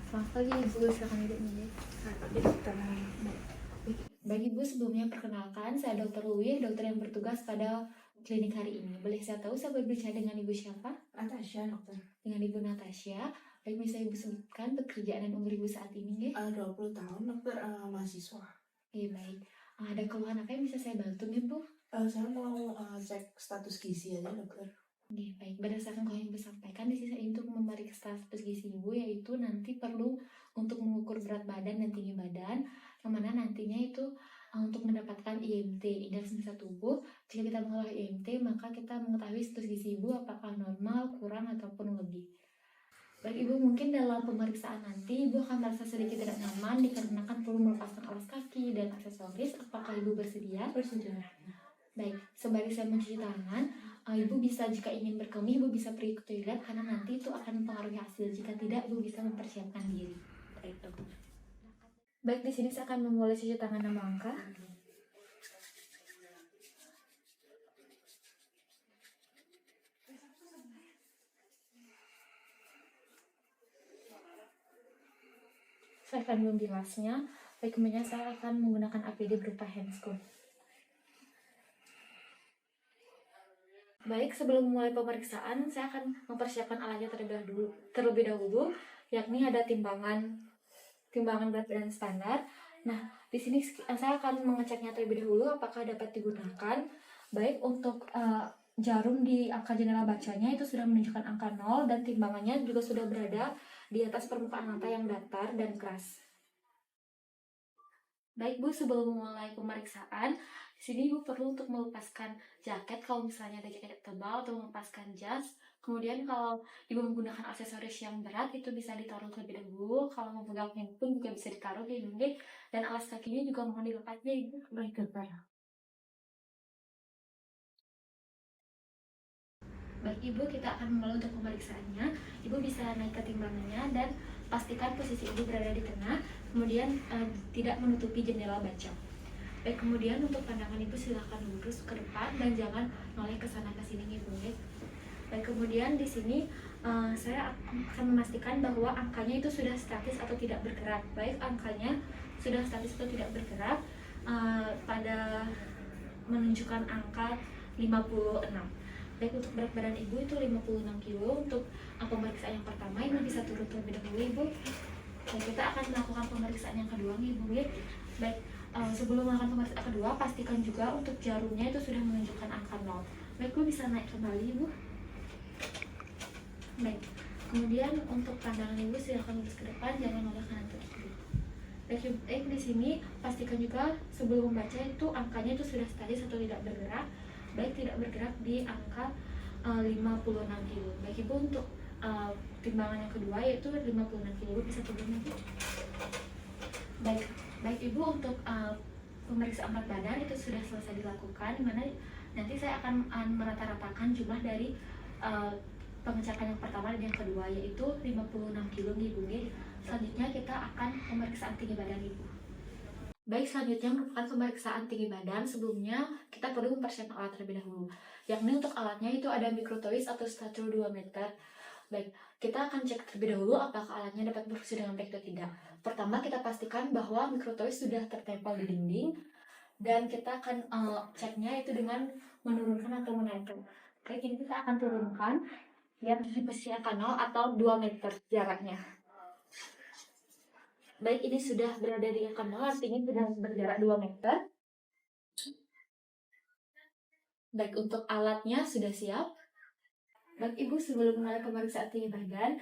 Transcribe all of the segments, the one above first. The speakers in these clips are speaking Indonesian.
Selamat pagi Ibu, silakan duduk nih. Jadi dokter. Baik Ibu, sebelumnya perkenalkan, saya Dr. Luwih, dokter yang bertugas pada klinik hari ini. Boleh saya tahu saya berbicara dengan Ibu siapa? Natasha dokter. Dengan Ibu Natasha. Baik, bisa Ibu sebutkan pekerjaan dan umur Ibu saat ini, nggih? 20 tahun dokter, mahasiswa. Iya, baik. Ada keluhan apa yang bisa saya bantu nih Bu? Saya mau cek status gizi aja dokter. Oke, baik. Berdasarkan kalau yang Ibu sampaikan, di sini untuk memeriksa status gizi Ibu, yaitu nanti perlu untuk mengukur berat badan dan tinggi badan, yang mana nantinya itu untuk mendapatkan IMT, indeks massa tubuh. Jika kita mengolah IMT, maka kita mengetahui status gizi Ibu apakah normal, kurang, ataupun lebih. Baik Ibu, mungkin dalam pemeriksaan nanti Ibu akan merasa sedikit tidak nyaman dikarenakan perlu melepaskan alas kaki dan aksesoris. Apakah Ibu bersedia? Bersedia. Baik, sembari saya mencuci tangan, Ibu bisa jika ingin berkemih, Ibu bisa pergi ke toilet karena nanti itu akan mempengaruhi hasil. Jika tidak, Ibu bisa mempersiapkan diri. Baik, dokter. Baik, di sini saya akan memulai cuci tangan dan langkah. Saya akan membilasnya. Baik, kemudian saya akan menggunakan APD berupa handscoon. Baik, sebelum memulai pemeriksaan, saya akan mempersiapkan alatnya terlebih dahulu, yakni ada timbangan berat badan standar. Nah, di sini saya akan mengeceknya terlebih dahulu apakah dapat digunakan. Baik, untuk jarum di angka jendela bacanya itu sudah menunjukkan angka 0 dan timbangannya juga sudah berada di atas permukaan lantai yang datar dan keras. Baik Bu, sebelum memulai pemeriksaan, di sini Ibu perlu untuk melepaskan jaket kalau misalnya ada jaket tebal atau melepaskan jas. Kemudian kalau Ibu menggunakan aksesoris yang berat itu bisa ditaruh terlebih dahulu. Kalau memegang handphone juga bisa ditaruh di dinding dan alas kakinya juga mohon dilepas ya Ibu. Baik dokter. Baik Ibu, kita akan mulai untuk pemeriksaannya. Ibu bisa naik ke timbangannya dan pastikan posisi Ibu berada di tengah, kemudian tidak menutupi jendela baca. Baik, kemudian untuk pandangan Ibu silakan lurus ke depan dan jangan noleh ke sana ke sini Ibu. Baik, kemudian di sini saya akan memastikan bahwa angkanya itu sudah statis atau tidak bergerak. Baik, angkanya sudah statis atau tidak bergerak pada menunjukkan angka 56. Baik, untuk berat badan Ibu itu 56 kilo. Untuk pemeriksaan yang pertama Ibu bisa turun terlebih dahulu Ibu. Dan kita akan melakukan pemeriksaan yang kedua nih Ibu. Baik, sebelum melakukan pemeriksaan kedua pastikan juga untuk jarumnya itu sudah menunjukkan angka 0. Baik, Ibu bisa naik kembali Ibu. Baik, kemudian untuk pandangan Ibu silakan lurus ke depan, jangan noleh kanan ke kiri. Baik, di sini pastikan juga sebelum membaca itu angkanya itu sudah statis atau tidak bergerak. Baik, tidak bergerak di angka 56 kilo. Baik Ibu, untuk timbangan yang kedua yaitu 56 kilo. Ibu bisa turun Ibu. Baik Ibu, untuk pemeriksaan berat badan itu sudah selesai dilakukan, dimana nanti saya akan merata-ratakan jumlah dari pengecekan yang pertama dan yang kedua yaitu 56 kilo Ibu. Selanjutnya kita akan pemeriksaan tinggi badan Ibu. Baik, selanjutnya merupakan pemeriksaan tinggi badan. Sebelumnya kita perlu mempersiapkan alat terlebih dahulu, yakni untuk alatnya itu ada microtoys atau statur 2 meter. Baik, kita akan cek terlebih dahulu apakah alatnya dapat berfungsi dengan baik atau tidak. Pertama, kita pastikan bahwa microtoys sudah tertempel di dinding, dan kita akan ceknya itu dengan menurunkan atau menaikkan. Baik, ini kita akan turunkan biar di posisi angka 0 atau 2 meter jaraknya. Baik, ini sudah berada di angka 0, artinya sudah berjarak 2 meter. Baik, untuk alatnya sudah siap. Baik Ibu, sebelum mulai pemeriksaan tinggi badan,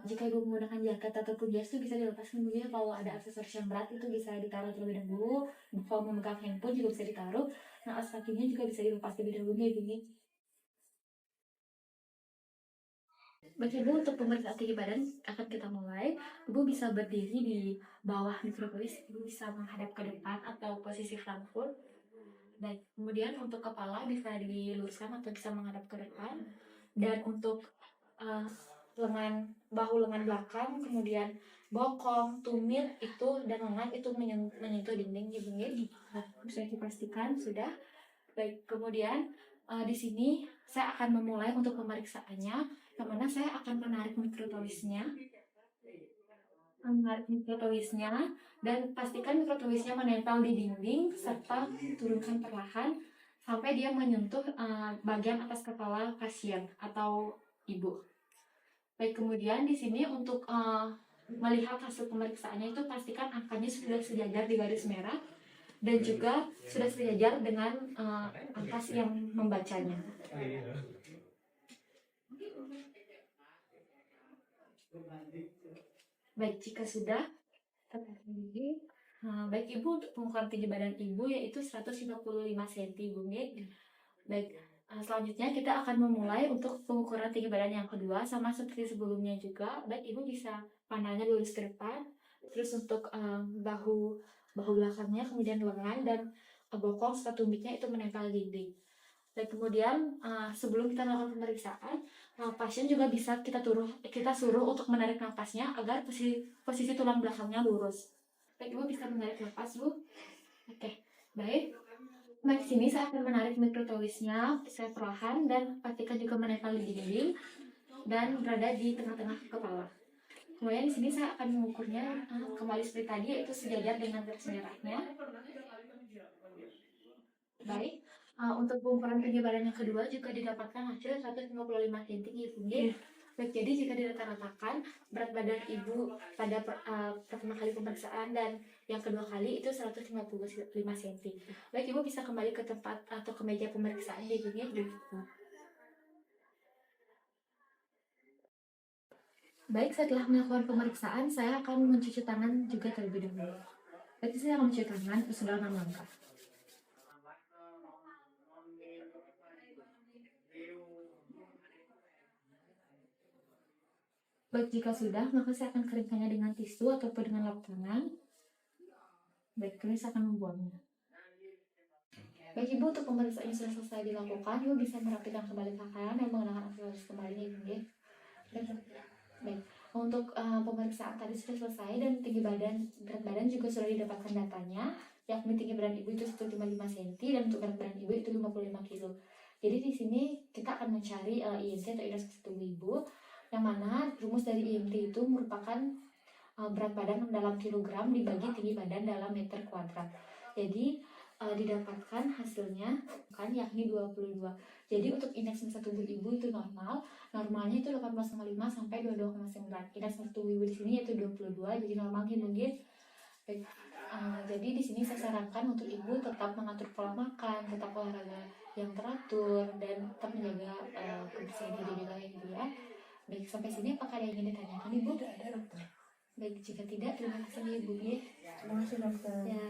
jika Ibu menggunakan jaket ataupun jas itu bisa dilepaskan dulu ya. Kalau ada aksesoris yang berat itu bisa ditaruh terlebih dahulu. Kalau memegang handphone juga bisa ditaruh. Nah, alas kakinya juga bisa dilepas terlebih dahulu ya Ibu. Baik Ibu, untuk pemeriksaan tinggi badan akan kita mulai. Ibu bisa berdiri di bawah microtoys, Ibu bisa menghadap ke depan atau posisi frontfoot. Baik, kemudian untuk kepala bisa diluruskan atau bisa menghadap ke depan. Dan untuk bahu lengan belakang, kemudian bokong, tumit itu dan lengan itu menyentuh dinding Ibu. Bisa dipastikan sudah. Baik, kemudian di sini saya akan memulai untuk pemeriksaannya, yang mana saya akan menarik microtoysnya. akan menarik mikrotowisnya dan pastikan mikrotowisnya menempel di dinding serta turunkan perlahan sampai dia menyentuh bagian atas kepala pasien atau ibu. Baik, kemudian di sini untuk melihat hasil pemeriksaannya itu pastikan angkanya sudah sejajar di garis merah dan juga sudah sejajar dengan angkas yang membacanya. Baik, jika sudah, baik Ibu, untuk pengukuran tinggi badan Ibu yaitu 155 cm Ibu. Baik, selanjutnya kita akan memulai untuk pengukuran tinggi badan yang kedua sama seperti sebelumnya juga. Baik, Ibu bisa pandangnya lurus ke depan. Terus untuk bahu belakangnya, kemudian lengan dan bokong serta tumitnya itu menempel dinding. Dan kemudian sebelum kita melakukan pemeriksaan, pasien juga bisa kita suruh untuk menarik nafasnya agar posisi tulang belakangnya lurus. Baik, Ibu bisa menarik nafas, Bu. Oke, baik. Nah, di sini saya akan menarik mikrotowisnya saya perlahan dan pastikan juga menempel di dinding dan berada di tengah-tengah kepala. Kemudian di sini saya akan mengukurnya kembali seperti tadi, yaitu sejajar dengan garis merahnya. Baik, untuk pengukuran tinggi badan yang kedua juga didapatkan hasil 155 cm Ibu. Baik, jadi jika dirata-ratakan berat badan Ibu pada pertama kali pemeriksaan dan yang kedua kali itu 155 cm. Baik, Ibu bisa kembali ke tempat atau ke meja pemeriksaan di Ibu. Baik, setelah melakukan pemeriksaan, saya akan mencuci tangan juga terlebih dahulu. Baik, saya akan mencuci tangan sesudah 6 langkah. Baik, jika sudah, maka saya akan keringkannya dengan tisu ataupun dengan lap tangan. Baik, kemudian saya akan membuangnya. Baik, Ibu, untuk pemeriksaan sudah selesai dilakukan, Ibu bisa merapikan kembali pakaian dan mengenakan aksesoris kembali, Ibu. Baik, untuk pemeriksaan tadi sudah selesai dan tinggi badan, berat badan juga sudah didapatkan datanya, yakni tinggi badan Ibu itu 155 cm dan untuk berat badan Ibu itu 55 kg. Jadi di sini kita akan mencari IMT atau indeks massa tubuh Ibu, yang mana rumus dari IMT itu merupakan berat badan dalam kilogram dibagi tinggi badan dalam meter kuadrat. Jadi didapatkan hasilnya kan yakni 22. Jadi untuk indeks massa tubuh Ibu itu normalnya itu 18,5 sampai 22,9. Indeks massa tubuh Ibu di sini yaitu 22, jadi normalnya mungkin. Jadi di sini saya sarankan untuk Ibu tetap mengatur pola makan, tetap olahraga yang teratur dan tetap menjaga kebersihan diri juga ya Ibu ya. Baik, sampai sini apakah ada yang ingin ditanyakan Ibu? Tidak ada, dokter. Baik, jika tidak terima kasih Ibu ya. Terima kasih, dokter. Ya.